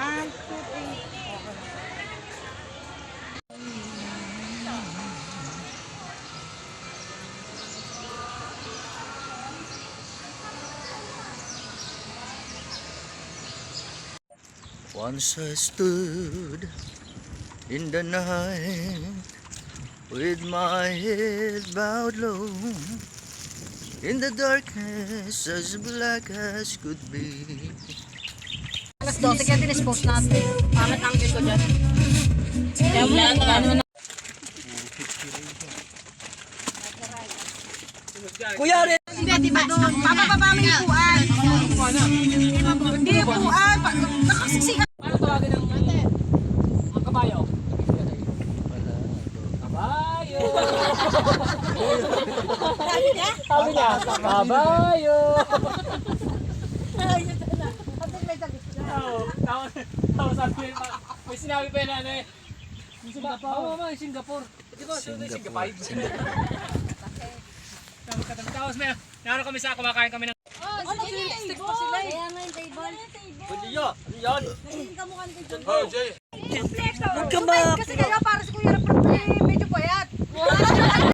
1, 2, 3. Once I stood in the night with my head bowed low in the darkness as black as could be. Alas 12 kaya tinispose natin. Pangit ang ko dyan. Kaya mo na. Kuya rin! Hindi ba doon? Papababa mo yung puan. Hindi yung puan. Nakasiksikan. Ano tawagin ng ang kabayo? Kabayo! Sabi niya? Sabi niya, kabayo! Tapos sabi niya, may sinabi pa yun ano eh. Singapore. Oo, mama, Singapore. Singapore. Tapos may, naroon kami sa kumakain kami ng... Stick pa sila eh. Kaya nga yung table. Pwede yun! Ano yun? Naging kamukha ng table. Oh, Jay! Huwag ka ma... Kasi kayo para si Kuya Rapor medyo payat.